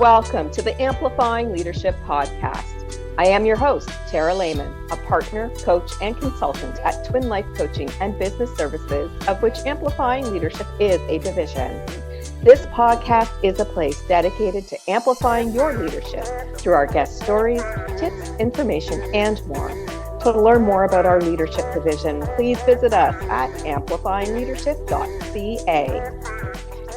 Welcome to the Amplifying Leadership Podcast. I am your host, Tara Lehman, a partner, coach, and consultant at Twin Life Coaching and Business Services, of which Amplifying Leadership is a division. This podcast is a place dedicated to amplifying your leadership through our guest stories, tips, information, and more. To learn more about our leadership division, please visit us at amplifyingleadership.ca.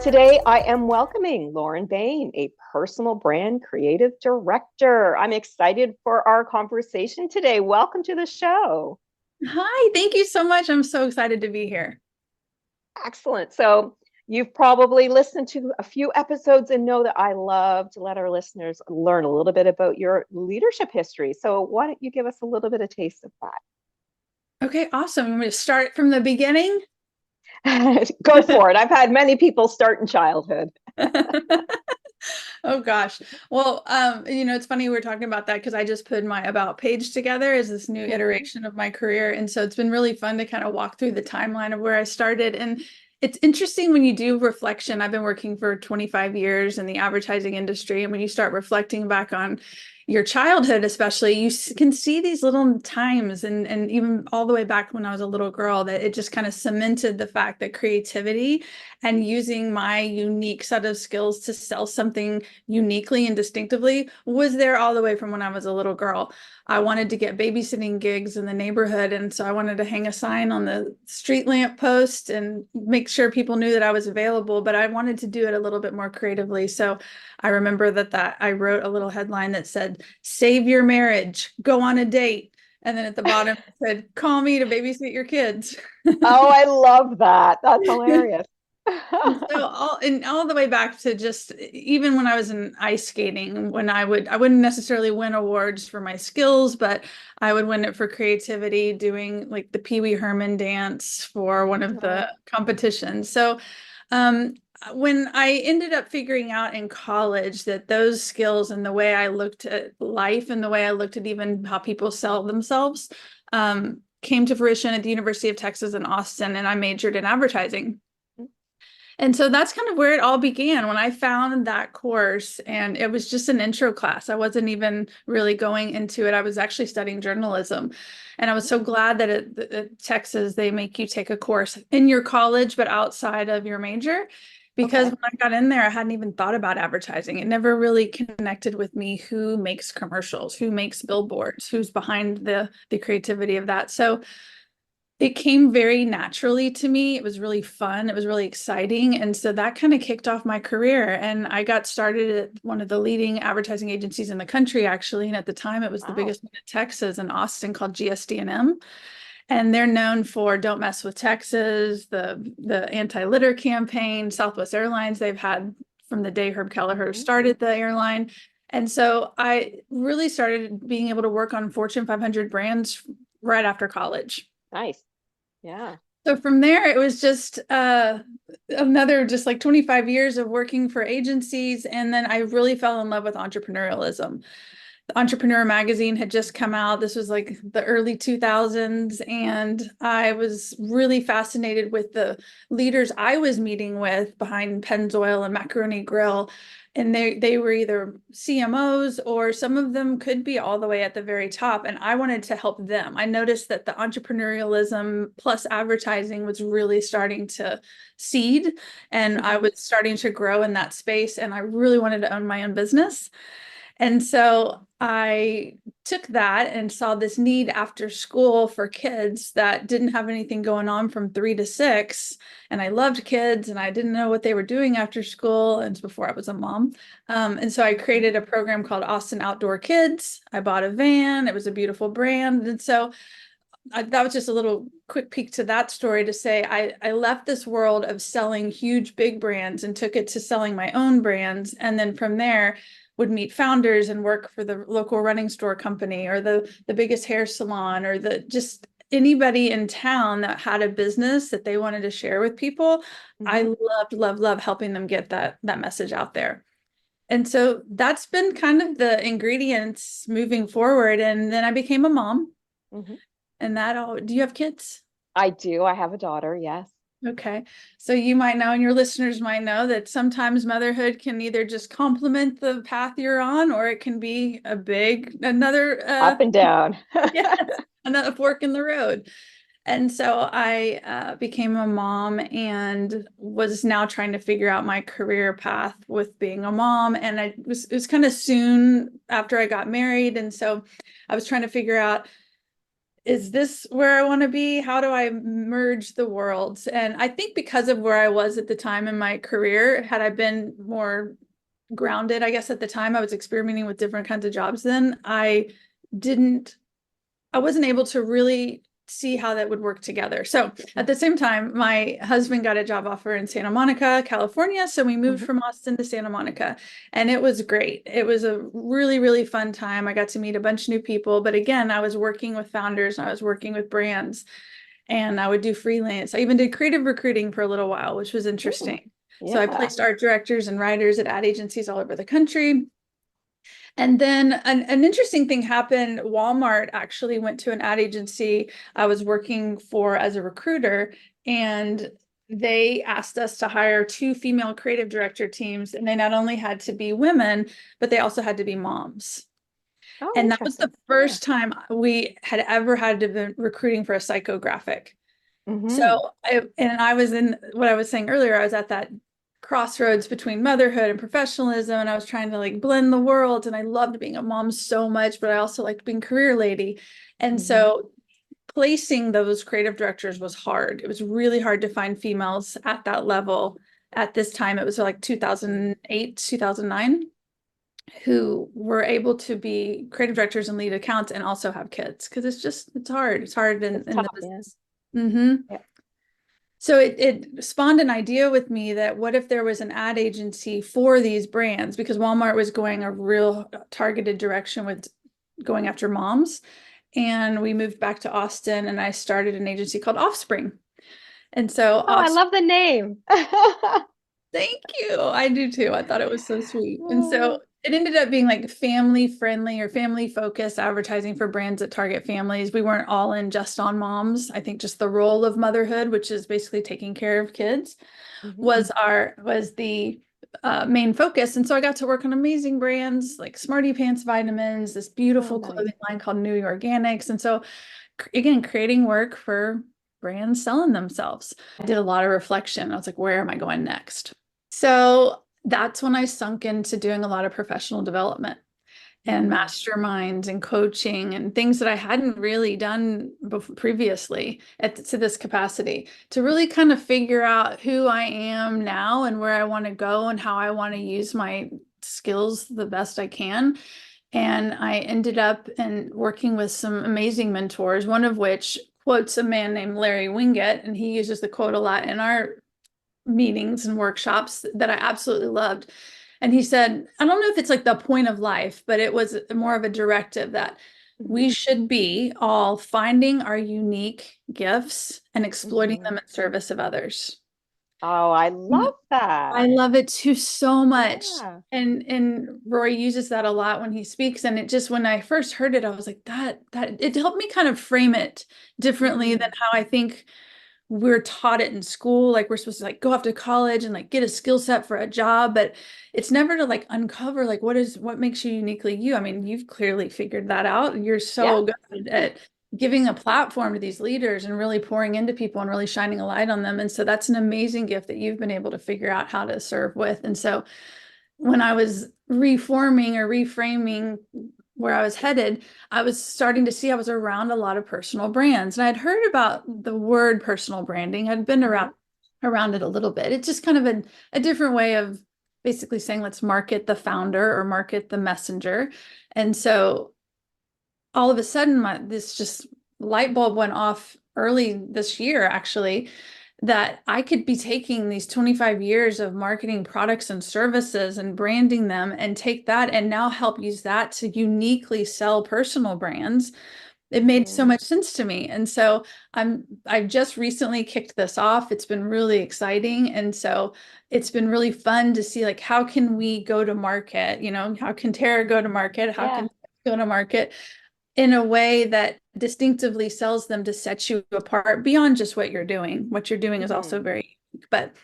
Today, I am welcoming Lauren Bayne, a personal brand creative director. I'm excited for our conversation today. Welcome to the show. Hi, thank you so much. I'm so excited to be here. Excellent. So you've probably listened to a few episodes and know that I love to let our listeners learn a little bit about your leadership history. So why don't you give us a little bit of taste of that? Okay, awesome. I'm going to start from the beginning. Go for it. I've had many people start in childhood. Oh gosh. Well, it's funny we're talking about that because I just put my About page together as this new iteration of my career. And so it's been really fun to kind of walk through the timeline of where I started. And it's interesting when you do reflection. I've been working for 25 years in the advertising industry. And when you start reflecting back on your childhood, especially, you can see these little times and even all the way back when I was a little girl, that it just kind of cemented the fact that creativity and using my unique set of skills to sell something uniquely and distinctively was there all the way from when I was a little girl. I wanted to get babysitting gigs in the neighborhood. And so I wanted to hang a sign on the street lamp post and make sure people knew that I was available, but I wanted to do it a little bit more creatively. So I remember that I wrote a little headline that said, "Save your marriage, go on a date." And then at the bottom it said, "Call me to babysit your kids." Oh, I love that. That's hilarious. So all the way back to just even when I was in ice skating, when I wouldn't necessarily win awards for my skills, but I would win it for creativity, doing like the Pee Wee Herman dance for one of the competitions. So when I ended up figuring out in college that those skills and the way I looked at life and the way I looked at even how people sell themselves came to fruition at the University of Texas in Austin, and I majored in advertising. And so that's kind of where it all began when I found that course. And it was just an intro class. I wasn't even really going into it. I was actually studying journalism. And I was so glad that at Texas, they make you take a course in your college, but outside of your major. Because when I got in there, I hadn't even thought about advertising. It never really connected with me who makes commercials, who makes billboards, who's behind the creativity of that. So it came very naturally to me. It was really fun. It was really exciting. And so that kind of kicked off my career. And I got started at one of the leading advertising agencies in the country, actually. And at the time, it was the biggest one in Texas, in Austin, called GSD&M. And they're known for Don't Mess with Texas, the anti-litter campaign, Southwest Airlines. They've had from the day Herb Kelleher started the airline. And so I really started being able to work on Fortune 500 brands right after college. Nice. Yeah. So from there, it was just another just like 25 years of working for agencies. And then I really fell in love with entrepreneurialism. The Entrepreneur magazine had just come out. This was like the early 2000s. And I was really fascinated with the leaders I was meeting with behind Pennzoil and Macaroni Grill. And they were either CMOs or some of them could be all the way at the very top. And I wanted to help them. I noticed that the entrepreneurialism plus advertising was really starting to seed. And I was starting to grow in that space. And I really wanted to own my own business. And so I took that and saw this need after school for kids that didn't have anything going on from 3 to 6. And I loved kids and I didn't know what they were doing after school. And before I was a mom. And so I created a program called Austin Outdoor Kids. I bought a van. It was a beautiful brand. And so that was just a little quick peek to that story to say I left this world of selling huge, big brands and took it to selling my own brands. And then from there, would meet founders and work for the local running store company or the biggest hair salon or just anybody in town that had a business that they wanted to share with people. I love helping them get that message out there. And so that's been kind of the ingredients moving forward. And then I became a mom. And do you have kids? I do. I have a daughter. Yes. Okay. So you might know, and your listeners might know, that sometimes motherhood can either just complement the path you're on, or it can be another, Up and down. yes, another fork in the road. And so I became a mom and was now trying to figure out my career path with being a mom. And it was kind of soon after I got married. And so I was trying to figure out, is this where I want to be? How do I merge the worlds? And I think because of where I was at the time in my career, had I been more grounded, I guess at the time I was experimenting with different kinds of jobs then, didn't I wasn't able to really see how that would work together. So at the same time, my husband got a job offer in Santa Monica, California. So we moved Mhm. from Austin to Santa Monica, and it was great. It was a really, really fun time. I got to meet a bunch of new people. But again, I was working with founders and I was working with brands, and I would do freelance. I even did creative recruiting for a little while, which was Mm, interesting. So I yeah. placed art directors and writers at ad agencies all over the country. And then an interesting thing happened. Walmart actually went to an ad agency I was working for as a recruiter, and they asked us to hire two female creative director teams. And they not only had to be women, but they also had to be moms. Oh, And that was the interesting. Yeah. first time we had ever had to be recruiting for a psychographic. So Hmm. I was in what I was saying earlier, I was at that crossroads between motherhood and professionalism, and I was trying to like blend the world. And I loved being a mom so much, but I also liked being career lady. And Hmm. so placing those creative directors was hard. It was really hard to find females at that level at this time. It was like 2008, 2009, who were able to be creative directors and lead accounts and also have kids, because it's hard. It's hard It's in tough, the yeah. business. Mm-hmm. Yeah. So it spawned an idea with me that what if there was an ad agency for these brands, because Walmart was going a real targeted direction with going after moms. And we moved back to Austin and I started an agency called Offspring. And so Oh, I love the name. thank you. I do too. I thought it was so sweet. And so Oh, it ended up being like family friendly or family focused advertising for brands that target families. We weren't all in just on moms. I think just the role of motherhood, which is basically taking care of kids, mhm. was the main focus. And so I got to work on amazing brands like Smarty Pants vitamins, this Oh, beautiful nice. clothing line called New Organics. And so again, creating work for brands selling themselves. I did a lot of reflection. I was like, where am I going next? So that's when I sunk into doing a lot of professional development and Mm. masterminds and coaching and things that I hadn't really done previously to this capacity, to really kind of figure out who I am now and where I want to go and how I want to use my skills the best I can. And I ended up working with some amazing mentors, one of which quotes a man named Larry Winget, and he uses the quote a lot in our meetings and workshops that I absolutely loved. And he said, I don't know if it's like the point of life, but it was more of a directive that Mhm. we should be all finding our unique gifts and exploiting Mhm. them in service of others. Oh, I And love that. I love it too so much. Yeah. And Roy uses that a lot when he speaks. And it just, when I first heard it, I was like, that it helped me kind of frame it differently than Mm. how I think we're taught it in school. Like we're supposed to like go off to college and like get a skill set for a job, but it's never to like uncover like what makes you uniquely you. I mean, you've clearly figured that out. You're Yeah. so good at giving a platform to these leaders and really pouring into people and really shining a light on them. And so that's an amazing gift that you've been able to figure out how to serve with. And so when I was reforming or reframing where I was headed, I was starting to see I was around a lot of personal brands. And I'd heard about the word personal branding. I'd been Mhm. around it a little bit. It's just kind of a different way of basically saying let's market the founder or market the messenger. And so all of a sudden this just light bulb went off early this year, actually, that I could be taking these 25 years of marketing products and services and branding them and take that and now help use that to uniquely sell personal brands. It made so Mhm. much sense to me. And so I've just recently kicked this off. It's been really exciting. And so it's been really fun to see like how can we go to market? How can Tara go to market? How Yeah. can go to market? in a way that distinctively sells them to set you apart beyond just what you're doing. What you're doing is also Mhm. very unique. But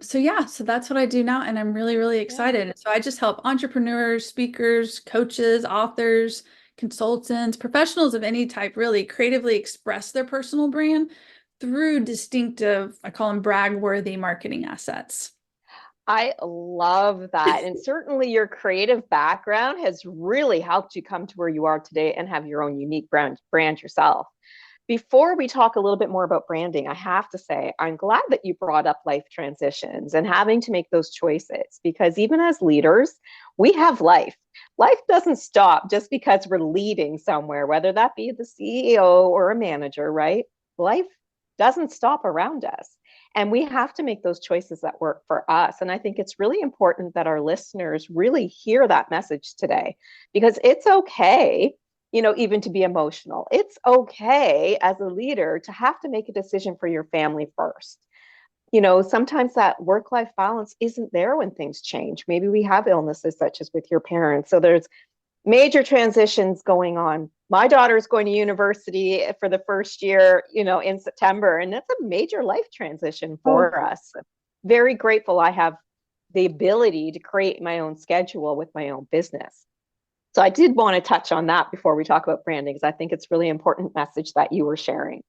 so yeah, so that's what I do now, and I'm really, really Yeah. excited. So I just help entrepreneurs, speakers, coaches, authors, consultants, professionals of any type really creatively express their personal brand through distinctive, I call them brag-worthy marketing assets. I love that. And certainly your creative background has really helped you come to where you are today and have your own unique brand yourself. Before we talk a little bit more about branding, I have to say, I'm glad that you brought up life transitions and having to make those choices because even as leaders, we have life. Life doesn't stop just because we're leading somewhere, whether that be the CEO or a manager, right? Life doesn't stop around us. And we have to make those choices that work for us. And I think it's really important that our listeners really hear that message today because it's okay, even to be emotional. It's okay as a leader to have to make a decision for your family first. Sometimes that work life balance isn't there when things change. Maybe we have illnesses such as with your parents. So there's major transitions going on. My daughter's going to university for the first year, in September, and that's a major life transition Oh, for us. Very grateful I have the ability to create my own schedule with my own business. So I did want to touch on that before we talk about branding, because I think it's really important message that you were sharing.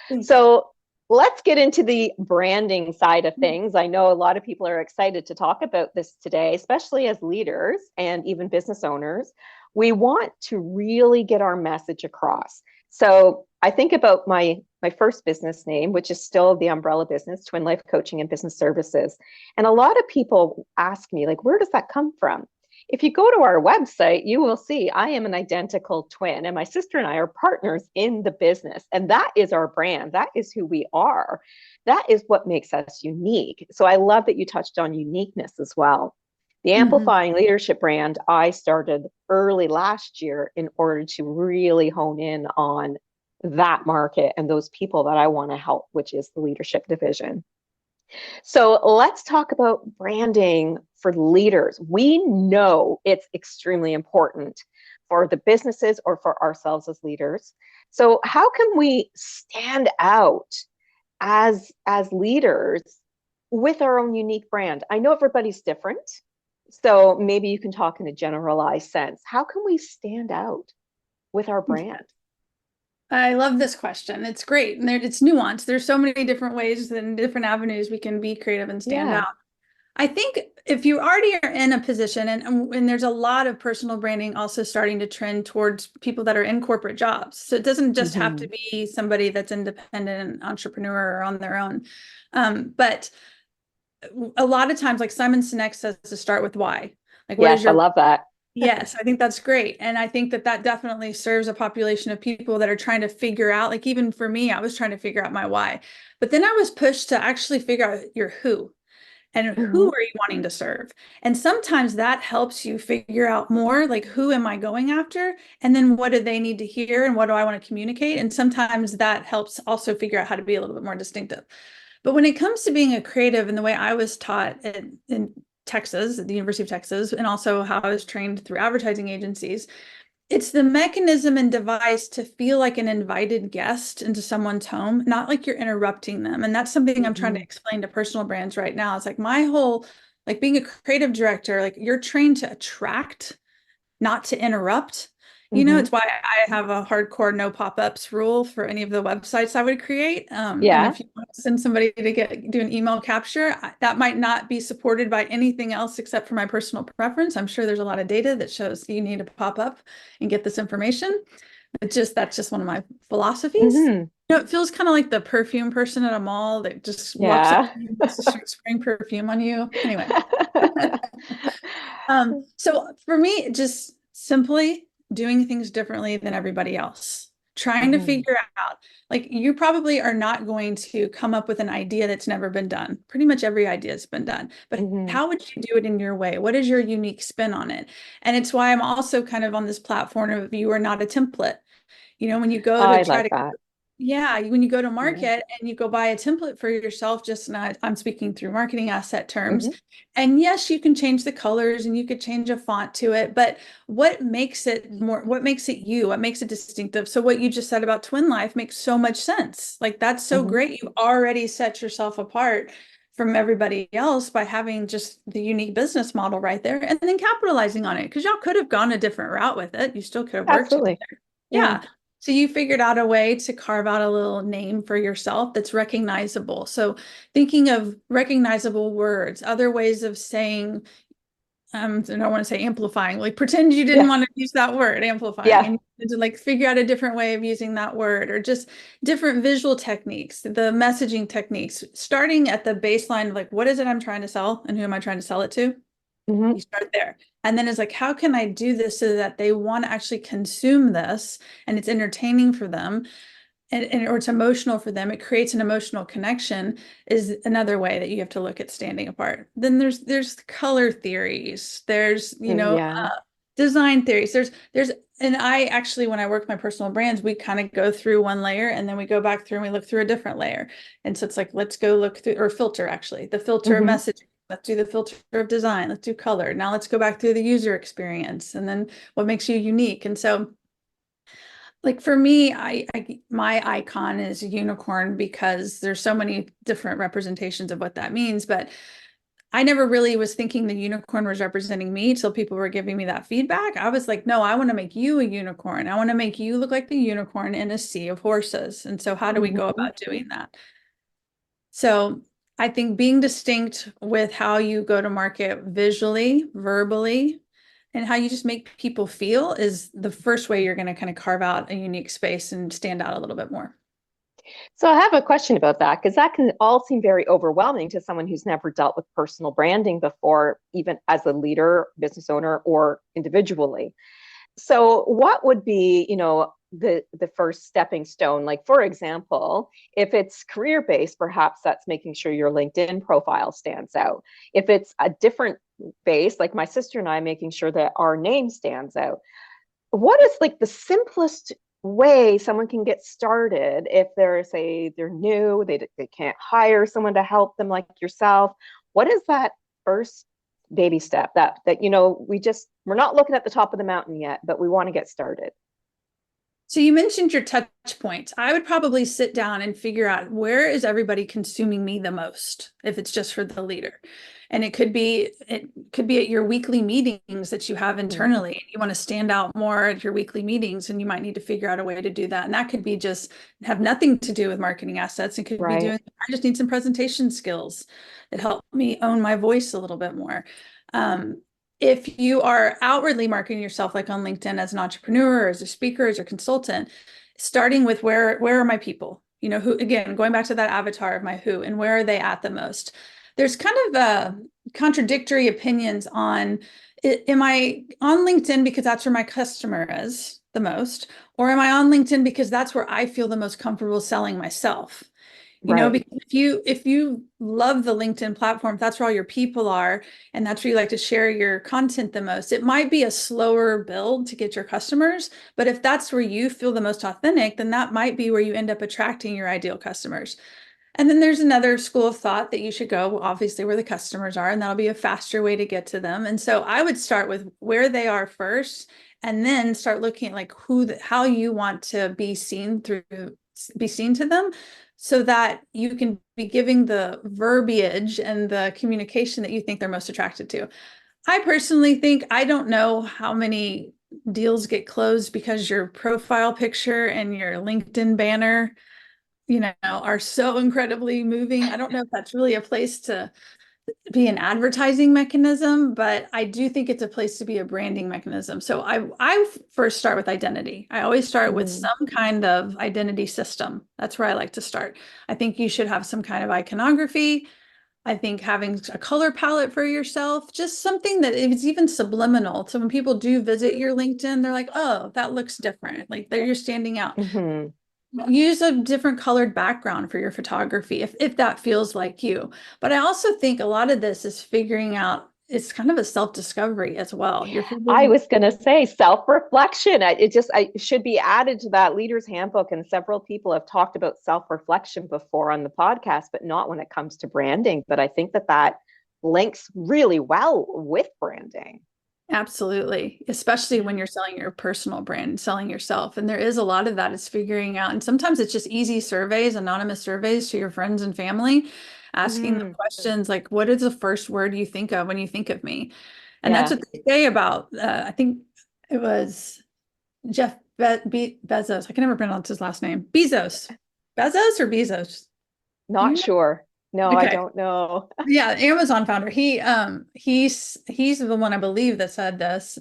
thank you. So let's get into the branding side of things. I know a lot of people are excited to talk about this today, especially as leaders and even business owners. We want to really get our message across. So I think about my first business name, which is still the umbrella business, Twin Life Coaching and Business Services. And a lot of people ask me, like, where does that come from? If you go to our website, you will see I am an identical twin, and my sister and I are partners in the business. And that is our brand. That is who we are. That is what makes us unique. So I love that you touched on uniqueness as well. The Mhm. Amplifying Leadership brand, I started early last year in order to really hone in on that market and those people that I want to help, which is the leadership division. So let's talk about branding for leaders. We know it's extremely important for the businesses or for ourselves as leaders. So how can we stand out as leaders with our own unique brand? I know everybody's different. So maybe you can talk in a generalized sense. How can we stand out with our brand? I love this question. It's great. And it's nuanced. There's so many different ways and different avenues we can be creative and stand Yeah. out. I think if you already are in a position, and there's a lot of personal branding also starting to trend towards people that are in corporate jobs. So it doesn't just have to Mm-hmm. be somebody that's independent and entrepreneur or on their own. But a lot of times, like Simon Sinek says, to start with why. Like, what is Yes, I your love that. Yes, I think that's great. And I think that that definitely serves a population of people that are trying to figure out, like even for me, I was trying to figure out my why. But then I was pushed to actually figure out your who and who Mm-hmm. are you wanting to serve. And sometimes that helps you figure out more like who am I going after? And then what do they need to hear and what do I want to communicate? And sometimes that helps also figure out how to be a little bit more distinctive. But when it comes to being a creative and the way I was taught in Texas, at the University of Texas, and also how I was trained through advertising agencies, it's the mechanism and device to feel like an invited guest into someone's home, not like you're interrupting them. And that's something I'm trying to Mm-hmm. explain to personal brands right now. It's like my whole, like being a creative director, like you're trained to attract, not to interrupt. Mm-hmm. It's why I have a hardcore no pop-ups rule for any of the websites I would create. And Yeah. if you want to send somebody to do an email capture, that might not be supported by anything else except for my personal preference. I'm sure there's a lot of data that shows you need to pop up and get this information. That's just one of my philosophies. Mm-hmm. It feels kind of like the perfume person at a mall that just walks up Yeah. to you and wants to start spraying perfume on you. Anyway. So for me, just simply doing things differently than everybody else, trying to Mm-hmm. figure out, like you probably are not going to come up with an idea that's never been done. Pretty much every idea has been done, but Mm-hmm. how would you do it in your way? What is your unique spin on it? And it's why I'm also kind of on this platform of you are not a template. When you go to I try like to that. Yeah, when you go to Yeah. market and you go buy a template for yourself, just not, I'm speaking through marketing asset terms. Hmm. And yes, you can change the colors and you could change a font to it, but what makes it more, what makes it you, what makes it distinctive? So what you just said about Twin Life makes so much sense. Like that's so Hmm. great. You've already set yourself apart from everybody else by having just the unique business model right there and then capitalizing on it. Because y'all could have gone a different route with it. You still could have worked Absolutely. together. Yeah. Yeah. So you figured out a way to carve out a little name for yourself that's recognizable. So thinking of recognizable words, other ways of saying, I don't want to say amplifying, like pretend you didn't Yeah. want to use that word, amplifying, Yeah. and to like figure out a different way of using that word, or just different visual techniques, the messaging techniques, starting at the baseline of like, what is it I'm trying to sell and who am I trying to sell it to? Hmm. You start there. And then it's like, how can I do this so that they want to actually consume this and it's entertaining for them and or it's emotional for them? It creates an emotional connection is another way that you have to look at standing apart. Then there's color theories. There's, Yeah. design theories. There's and I actually, when I work my personal brands, we kind of go through one layer and then we go back through and we look through a different layer. And so it's like, let's go look through or filter actually, the filter of Hmm. messaging. Let's do the filter of design. Let's do color. Now let's go back through the user experience and then what makes you unique. And so like for me, my icon is a unicorn because there's so many different representations of what that means. But I never really was thinking the unicorn was representing me till people were giving me that feedback. I was like, no, I want to make you a unicorn. I want to make you look like the unicorn in a sea of horses. And so how do we go Hmm. about doing that? So I think being distinct with how you go to market visually, verbally, and how you just make people feel is the first way you're going to kind of carve out a unique space and stand out a little bit more. So I have a question about that because that can all seem very overwhelming to someone who's never dealt with personal branding before, even as a leader, business owner, or individually. So what would be, the first stepping stone? Like, for example, if it's career based, perhaps that's making sure your LinkedIn profile stands out. If it's a different base, like my sister and I, making sure that our name stands out. What is like the simplest way someone can get started if they're new, they can't hire someone to help them like yourself? What is that first baby step that we're not looking at the top of the mountain yet, but we want to get started? So you mentioned your touch points. I would probably sit down and figure out where is everybody consuming me the most if it's just for the leader. And it could be at your weekly meetings that you have Mm-hmm. internally. You want to stand out more at your weekly meetings and you might need to figure out a way to do that. And that could be just have nothing to do with marketing assets. It could be Right. doing I just need some presentation skills that help me own my voice a little bit more. Um, if you are outwardly marketing yourself like on LinkedIn as an entrepreneur or as a speaker as a consultant, starting with where are my people, who, again, going back to that avatar of my who and where are they at the most. There's kind of contradictory opinions on am I on LinkedIn because that's where my customer is the most, or am I on LinkedIn because that's where I feel the most comfortable selling myself. Right. Because if you love the LinkedIn platform, if that's where all your people are, and that's where you like to share your content the most, it might be a slower build to get your customers. But if that's where you feel the most authentic, then that might be where you end up attracting your ideal customers. And then there's another school of thought that you should go, obviously, where the customers are, and that'll be a faster way to get to them. And so I would start with where they are first, and then start looking at like how you want to be seen to them so that you can be giving the verbiage and the communication that you think they're most attracted to. I personally think I don't know how many deals get closed because your profile picture and your LinkedIn banner, are so incredibly moving. I don't know if that's really a place to be an advertising mechanism, but I do think it's a place to be a branding mechanism. So I first start with identity. I always start with Mm-hmm. some kind of identity system. That's where I like to start. I think you should have some kind of iconography. I think having a color palette for yourself, just something that is even subliminal. So when people do visit your LinkedIn, they're like, oh, that looks different. Like you're standing out. Mm-hmm. Use a different colored background for your photography if that feels like you. But I also think a lot of this is figuring out it's kind of a self-discovery as well. You're I figuring. was going to say self-reflection. I should be added to that leader's handbook. And several people have talked about self-reflection before on the podcast, but not when it comes to branding. But I think that links really well with branding. Absolutely, especially when you're selling your personal brand, selling yourself. And there is a lot of that is figuring out. And sometimes it's just easy surveys, anonymous surveys to your friends and family, asking them Mm-hmm. questions like, what is the first word you think of when you think of me? And that's Yeah, what they say about, I think it was Bezos. I can never pronounce his last name. Bezos or Bezos? Do not you know? sure. No, I Okay. don't know. Yeah, Amazon founder. He's the one I believe that said this,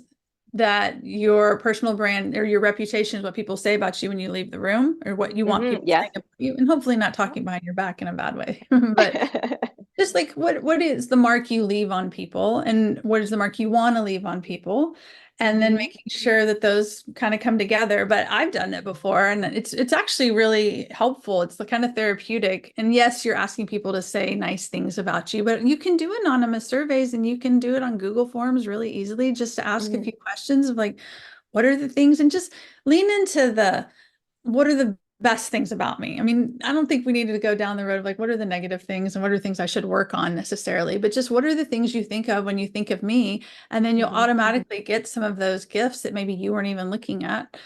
that your personal brand or your reputation is what people say about you when you leave the room, or what you want people Yes. saying about you, and hopefully not talking behind your back in a bad way. But just like what is the mark you leave on people, and what is the mark you want to leave on people, and then Mhm. making sure that those kind of come together. But I've done it before, and it's actually really helpful. It's the kind of therapeutic. And yes, you're asking people to say nice things about you, but you can do anonymous surveys, and you can do it on Google Forms really easily, just to ask a Mhm. few questions of like, what are the things, and just lean into the what are the best things about me. I mean, I don't think we needed to go down the road of like, what are the negative things and what are things I should work on necessarily, but just what are the things you think of when you think of me? And then you'll Mhm. automatically get some of those gifts that maybe you weren't even looking at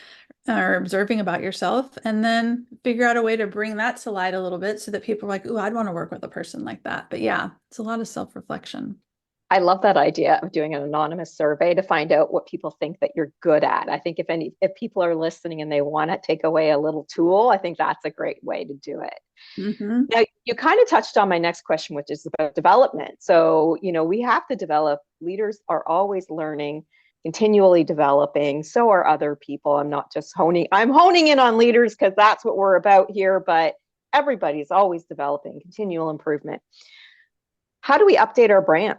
or observing about yourself, and then figure out a way to bring that to light a little bit so that people are like, oh, I'd want to work with a person like that. But yeah, it's a lot of self-reflection. I love that idea of doing an anonymous survey to find out what people think that you're good at. I think if people are listening and they want to take away a little tool, I think that's a great way to do it. Mm-hmm. Now, you kind of touched on my next question, which is about development. So, we have to develop. Leaders are always learning, continually developing. So are other people. I'm honing in on leaders because that's what we're about here, but everybody's always developing, continual improvement. How do we update our brand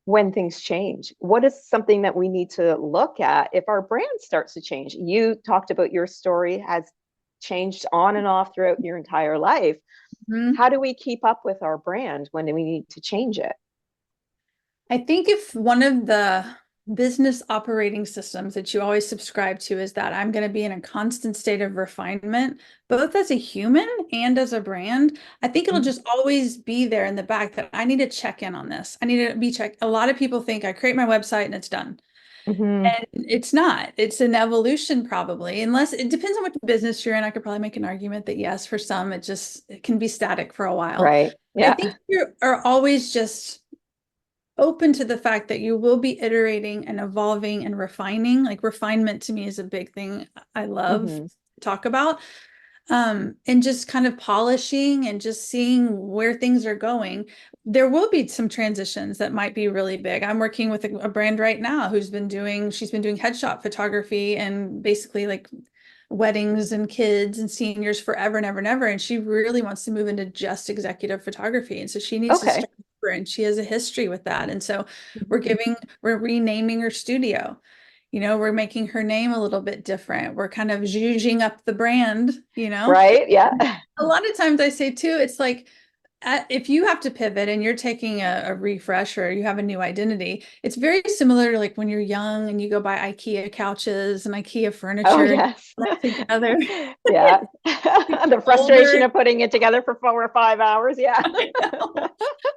when things change? What is something that we need to look at if our brand starts to change? You talked about your story has changed on and off throughout your entire life. Mm-hmm. How do we keep up with our brand when we need to change it? I think if one of the business operating systems that you always subscribe to is that I'm going to be in a constant state of refinement, both as a human and as a brand, I think it'll just always be there in the back that I need to check in on this. I need to be checked. A lot of people think I create my website and it's done. Mm-hmm. And it's not. It's an evolution probably, unless it depends on what business you're in. I could probably make an argument that yes, for some, it can be static for a while. Right. I Yeah. think you are always just open to the fact that you will be iterating and evolving and refining. Like refinement to me is a big thing I love Mm-hmm. to talk about. And just kind of polishing and just seeing where things are going. There will be some transitions that might be really big. I'm working with a brand right now she's been doing headshot photography and basically like weddings and kids and seniors forever and ever and ever. And she really wants to move into just executive photography. And so she needs to Okay. start over, and she has a history with that. And so Mm-hmm. we're renaming her studio. We're making her name a little bit different. We're kind of zhuzhing up the brand. Right. Yeah. A lot of times I say too, it's like if you have to pivot and you're taking a refresh or you have a new identity, it's very similar to like when you're young and you go buy IKEA couches and IKEA Oh, furniture and yes. put that together. Yeah. The frustration Older. of putting it together for 4 or 5 hours. Yeah. I know.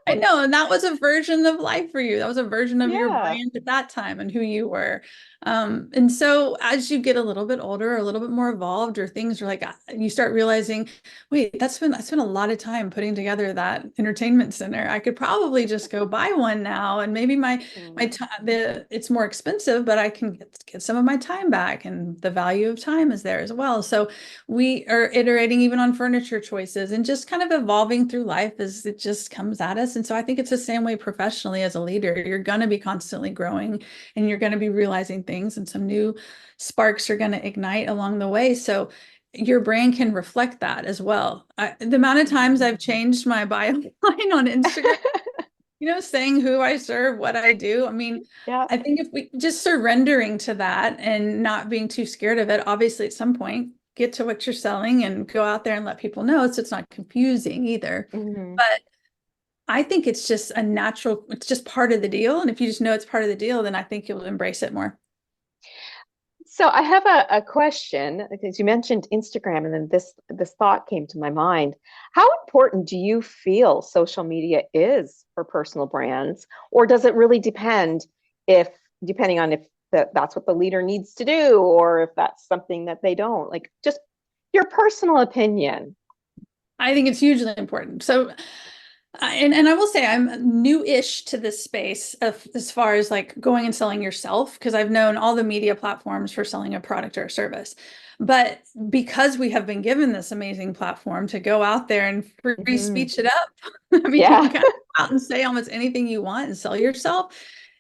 I know. And that was a version of life for you. That was a version of your Yeah. brand at that time and who you were. And so as you get a little bit older, a little bit more evolved, or things are like you start realizing, wait, I spent a lot of time putting together that entertainment center. I could probably just go buy one now, and maybe my Mm. time it's more expensive, but I can get some of my time back, and the value of time is there as well. So we are iterating even on furniture choices and just kind of evolving through life as it just comes at us. And so I think it's the same way professionally as a leader. You're going to be constantly growing, and you're going to be realizing things, and some new sparks are going to ignite along the way. So your brand can reflect that as well. The amount of times Mhm. I've changed my bio line on Instagram, saying who I serve, what I do. I mean, Yeah. I think if we just surrendering to that and not being too scared of it, obviously at some point, get to what you're selling and go out there and let people know so it's not confusing either. Mhm. But I think it's just a natural, it's just part of the deal. And if you just know it's part of the deal, then I think you'll embrace it more. So I have a question because you mentioned Instagram, and then this thought came to my mind. How important do you feel social media is for personal brands, or does it really depend if depending on if that's what the leader needs to do, or if that's something that they don't? Like, just your personal opinion. I think it's hugely important. So, and I will say I'm new-ish to this space of as far as like going and selling yourself, because I've known all the media platforms for selling a product or a service. But because we have been given this amazing platform to go out there and free Mhm. speech it up, I mean, you Yeah. can kind of go out and say almost anything you want and sell yourself.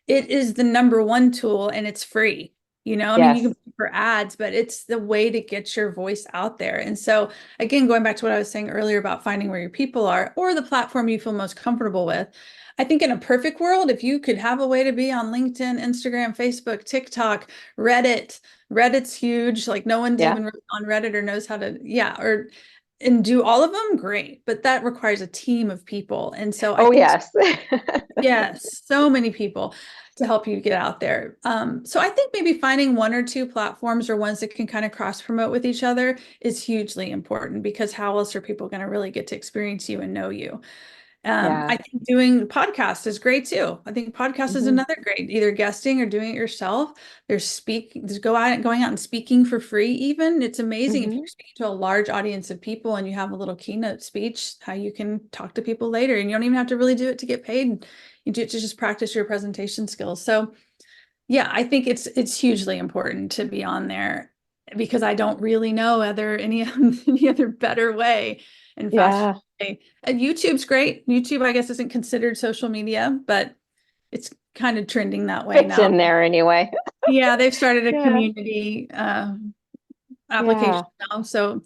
It is the number one tool and it's free. I mean, you Yes. can pay for ads, but it's the way to get your voice out there. And so, again, going back to what I was saying earlier about finding where your people are or the platform you feel most comfortable with. I think in a perfect world, if you could have a way to be on LinkedIn, Instagram, Facebook, TikTok, Reddit's huge. Like no one's Yeah. even really on Reddit or knows how to, yeah, or and do all of them, great. But that requires a team of people. And so I Oh, think yes. yes, so many people to help you get out there. So I think maybe finding one or two platforms or ones that can kind of cross promote with each other is hugely important because how else are people going to really get to experience you and know you? Yeah. I think doing podcasts is great too. I think podcast is Hmm. another great, either guesting or doing it yourself. There's going out and speaking for free even. It's amazing if you're Hmm. speaking to a large audience of people and you have a little keynote speech, how you can talk to people later and you don't even have to really do it to get paid. You do it to just practice your presentation skills. So yeah, I think it's hugely important to be on there because I don't really know any other better way and faster Yeah. way. YouTube's great. YouTube, I guess, isn't considered social media, but it's kind of trending that way Fits now. in there anyway. Yeah, they've started a Yeah. community application Yeah. now. So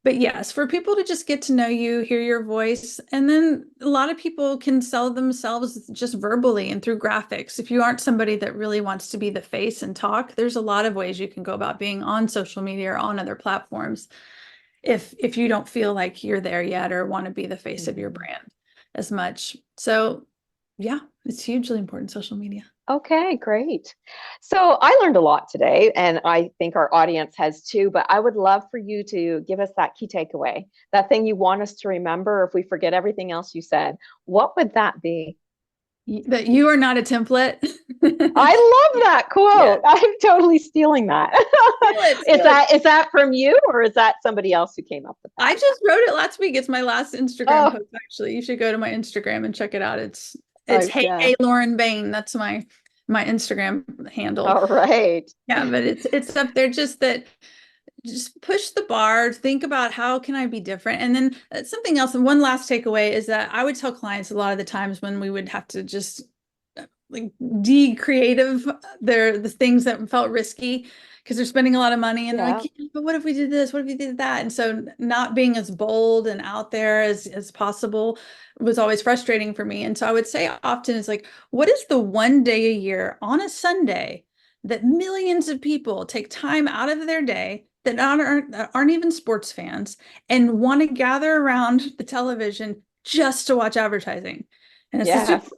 but yes, for people to just get to know you, hear your voice, and then a lot of people can sell themselves just verbally and through graphics. If you aren't somebody that really wants to be the face and talk, there's a lot of ways you can go about being on social media or on other platforms if you don't feel like you're there yet or want to be the face of your Mhm. brand as much. So yeah, it's hugely important, social media. Okay, great. So I learned a lot today, and I think our audience has too, but I would love for you to give us that key takeaway, that thing you want us to remember if we forget everything else you said. What would that be? That you are not a template. I love that Yeah. quote. I'm totally stealing that. Steal it, Is steal it. that from you or is that somebody else who came up with that? I just wrote it last week. It's my last Instagram Oh, post, actually. You should go to my Instagram and check it out. It's oh Hey yeah. Hey Lauren Bayne. That's my Instagram handle. All right. Yeah, but it's up there just that just push the bar, think about how can I be different. And then something else, and one last takeaway is that I would tell clients a lot of the times when we would have to just like de-creative the things that felt risky because they're spending a lot of money and they're like, Yeah. yeah, but what if we did this? What if we did that? And so not being as bold and out there as possible was always frustrating for me. And so I would say often it's like, what is the one day a year on a Sunday that millions of people take time out of their day that aren't even sports fans and want to gather around the television just to watch advertising? And it's the Super Yes.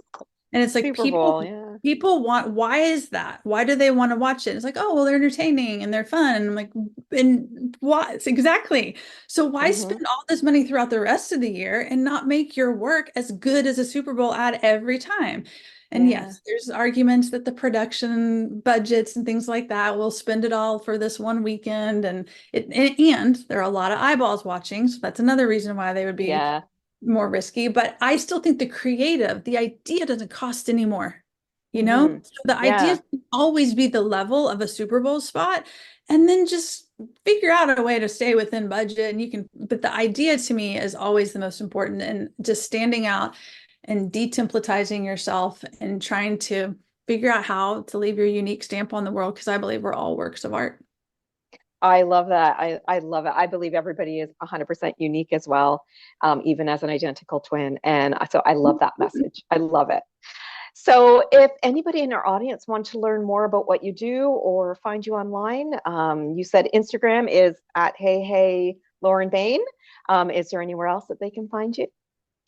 and it's like Super people Bowl. Yeah. people want, why is that? Why do they want to watch it? It's like, oh, well, they're entertaining and they're fun. And I'm like, and what? Exactly. So why Hmm. spend all this money throughout the rest of the year and not make your work as good as a Super Bowl ad every time? And Yeah. yes, there's arguments that the production budgets and things like that will spend it all for this one weekend. And there are a lot of eyeballs watching. So that's another reason why they would be Yeah. more risky, but I still think the idea doesn't cost anymore. Hmm. So the idea Yeah. can always be the level of a Super Bowl spot and then just figure out a way to stay within budget and but the idea to me is always the most important and just standing out and detemplatizing yourself and trying to figure out how to leave your unique stamp on the world because I believe we're all works of art. I love that. I love it. I believe everybody is 100% unique as well, even as an identical twin. And so I love that message. I love it. So if anybody in our audience wants to learn more about what you do or find you online, you said Instagram is at Hey Hey Lauren Bayne. Is there anywhere else that they can find you?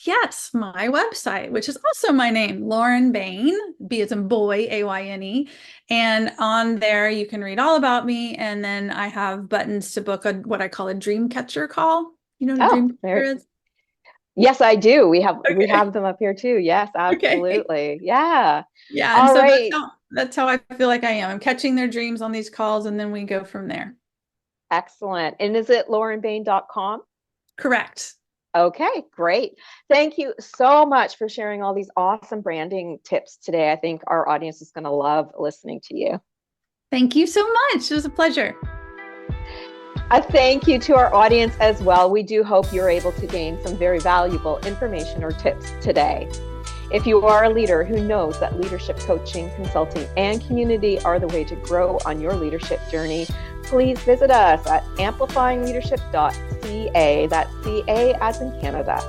Yes, my website, which is also my name, Lauren Bayne, B as in boy, AYNE. And on there, you can read all about me. And then I have buttons to book what I call a dream catcher call. You know what a Oh, dream catcher is? yes, I do. We have Okay. them up here too. Yes, Okay. absolutely. Yeah. Yeah. And All so right. that's how I feel like I am. I'm catching their dreams on these calls, and then we go from there. Excellent. And is it laurenbayne.com? Correct. Okay, great. Thank you so much for sharing all these awesome branding tips today. I think our audience is going to love listening to you. Thank you so much. It was a pleasure. A thank you to our audience as well. We do hope you're able to gain some very valuable information or tips today. If you are a leader who knows that leadership coaching, consulting, and community are the way to grow on your leadership journey, please visit us at amplifyingleadership.ca. That's CA as in Canada,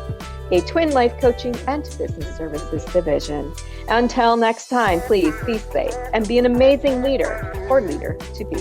a Twin Life Coaching and Business Services division. Until next time, please be safe and be an amazing leader or leader to be.